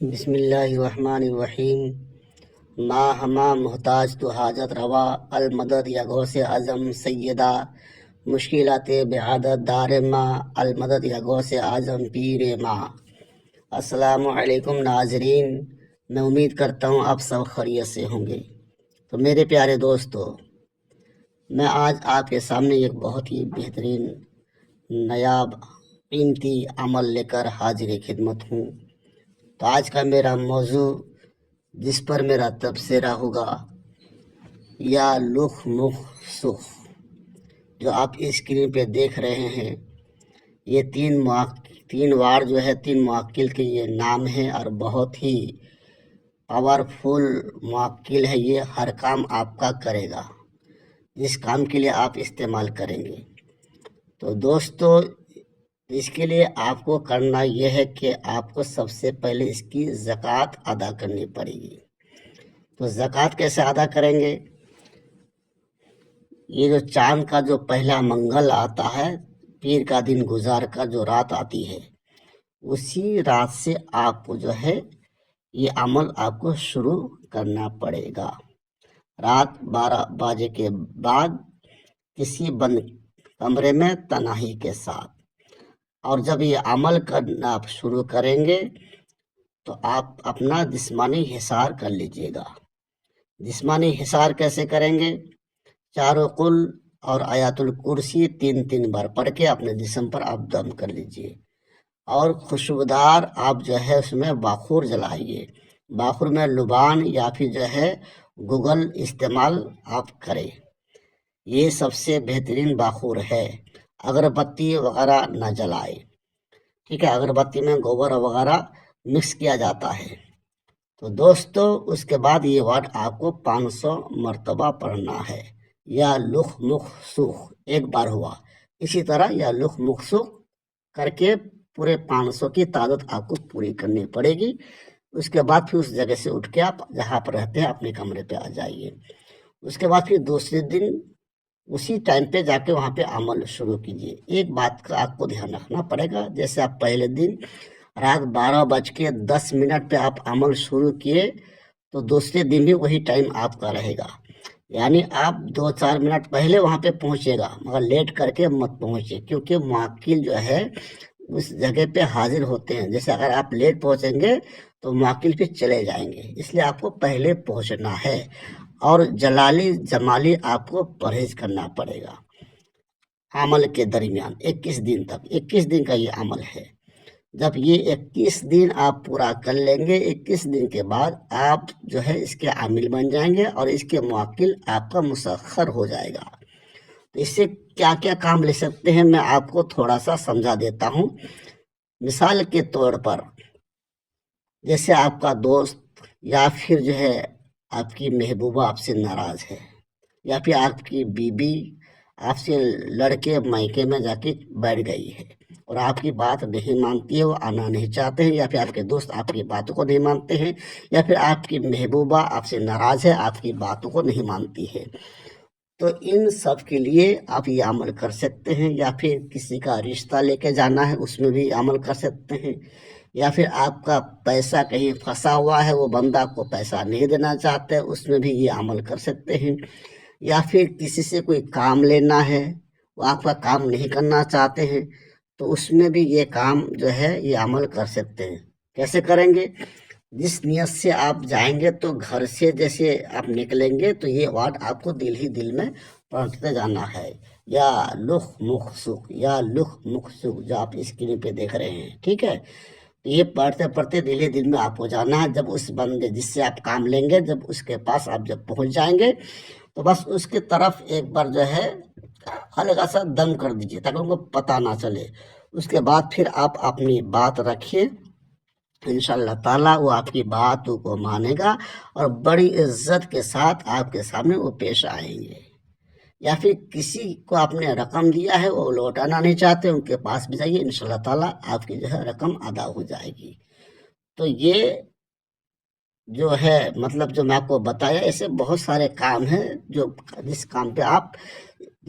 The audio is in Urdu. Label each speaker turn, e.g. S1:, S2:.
S1: بسم اللہ الرحمن الرحیم. ما ہما محتاج تو حاجت روا، المدد یا غوث اعظم سیدہ، مشکلات بعادت دار ما، المدد یا غوث اعظم پیر ما. السلام علیکم ناظرین، میں امید کرتا ہوں آپ سب خیریت سے ہوں گے. تو میرے پیارے دوستو، میں آج آپ کے سامنے ایک بہت ہی بہترین نایاب قیمتی عمل لے کر حاضر خدمت ہوں. تو آج کا میرا موضوع جس پر میرا تبصرہ ہوگا، یا لخ مخ سخ، جو آپ اسکرین پہ دیکھ رہے ہیں. یہ تین وار جو ہے، تین معقل کے یہ نام ہے، اور بہت ہی پاورفل معقل ہے. یہ ہر کام آپ کا کرے گا جس کام کے لیے آپ استعمال کریں گے. تو دوستو، اس کے لیے آپ کو کرنا یہ ہے کہ آپ کو سب سے پہلے اس کی زکوٰۃ ادا کرنی پڑے گی. تو زکوٰۃ کیسے ادا کریں گے؟ یہ جو چاند کا جو پہلا منگل آتا ہے، پیر کا دن گزار کا جو رات آتی ہے، اسی رات سے آپ کو جو ہے یہ عمل آپ کو شروع کرنا پڑے گا. رات 12 بجے کے بعد کسی بند کمرے میں تنہائی کے ساتھ. اور جب یہ عمل کرنا آپ شروع کریں گے تو آپ اپنا جسمانی حصار کر لیجئے گا. جسمانی حصار کیسے کریں گے؟ چاروں قل اور آیات الکرسی 3 بار پڑھ کے اپنے جسم پر آپ دم کر لیجئے، اور خوشبودار آپ جو ہے اس میں باخور جلائیے. باخور میں لبان یا پھر جو ہے گوگل استعمال آپ کریں. یہ سب سے بہترین باخور ہے. اگربتی وغیرہ نہ جلائے، ٹھیک ہے؟ اگربتی میں گوبر وغیرہ مکس کیا جاتا ہے. تو دوستو، اس کے بعد یہ ورڈ آپ کو 500 مرتبہ پڑھنا ہے. یا لخ مخ سخ ایک بار ہوا، اسی طرح یا لخ مخ سخ کر کے پورے 500 کی تعداد آپ کو پوری کرنی پڑے گی. اس کے بعد پھر اس جگہ سے اٹھ کے آپ جہاں پر رہتے ہیں اپنے کمرے پہ آ جائیے. اس کے بعد پھر دوسرے دن اسی ٹائم پہ جا کے وہاں پہ عمل شروع کیجیے. ایک بات کا آپ کو دھیان رکھنا پڑے گا، جیسے آپ پہلے دن رات 12:10 پہ آپ عمل شروع کیے، تو دوسرے دن بھی وہی ٹائم آپ کا رہے گا. یعنی آپ 2-4 منٹ پہلے وہاں پہ پہنچے گا، مگر لیٹ کر کے مت پہنچے، کیونکہ معقل جو ہے اس جگہ پہ حاضر ہوتے ہیں. جیسے اگر آپ لیٹ پہنچیں گے تو معقل پہ چلے جائیں گے، اس لیے آپ کو پہلے پہنچنا ہے. اور جلالی جمالی آپ کو پرہیز کرنا پڑے گا عمل کے درمیان 21 دن تک. 21 دن کا یہ عمل ہے. جب یہ 21 دن آپ پورا کر لیں گے، 21 دن کے بعد آپ جو ہے اس کے عامل بن جائیں گے، اور اس کے معقل آپ کا مسخر ہو جائے گا. تو اس سے کیا کیا کام لے سکتے ہیں، میں آپ کو تھوڑا سا سمجھا دیتا ہوں. مثال کے طور پر، جیسے آپ کا دوست یا پھر جو ہے آپ کی محبوبہ آپ سے ناراض ہے، یا پھر آپ کی بیوی آپ سے لڑکے مائکے میں جا کے بیٹھ گئی ہے اور آپ کی بات نہیں مانتی ہے، وہ آنا نہیں چاہتے ہیں، یا پھر آپ کے دوست آپ کی باتوں کو نہیں مانتے ہیں، یا پھر آپ کی محبوبہ آپ سے ناراض ہے، آپ کی باتوں کو نہیں مانتی ہے. تو ان سب کے لیے آپ یہ عمل کر سکتے ہیں. یا پھر کسی کا رشتہ لے کے جانا ہے، اس میں بھی عمل کر سکتے ہیں. یا پھر آپ کا پیسہ کہیں پھنسا ہوا ہے، وہ بندہ کو پیسہ نہیں دینا چاہتے، اس میں بھی یہ عمل کر سکتے ہیں. یا پھر کسی سے کوئی کام لینا ہے، وہ آپ کا کام نہیں کرنا چاہتے ہیں، تو اس میں بھی یہ کام جو ہے یہ عمل کر سکتے ہیں. کیسے کریں گے؟ جس نیت سے آپ جائیں گے، تو گھر سے جیسے آپ نکلیں گے تو یہ ورڈ آپ کو دل ہی دل میں پڑھتے جانا ہے. یا لخ مخ سخ، یا لخ مخ سخ، جو آپ اسکرین پہ دیکھ رہے ہیں، ٹھیک ہے؟ تو یہ پڑھتے پڑھتے دل ہی دل میں آپ کو جانا ہے. جب اس بندے جس سے آپ کام لیں گے، جب اس کے پاس آپ جب پہنچ جائیں گے، تو بس اس کی طرف ایک بار جو ہے ہلکا سا دم کر دیجیے تاکہ ان کو پتہ نہ چلے. اس کے بعد پھر آپ اپنی بات رکھیے، انشاءاللہ تعالیٰ وہ آپ کی باتوں کو مانے گا اور بڑی عزت کے ساتھ آپ کے سامنے وہ پیش آئیں گے. یا پھر کسی کو آپ نے رقم دیا ہے، وہ لوٹانا نہیں چاہتے، ان کے پاس بھی جائیے، انشاءاللہ تعالیٰ آپ کی جو ہے رقم ادا ہو جائے گی. تو یہ جو ہے مطلب جو میں آپ کو بتایا، ایسے بہت سارے کام ہیں جو جس کام پہ آپ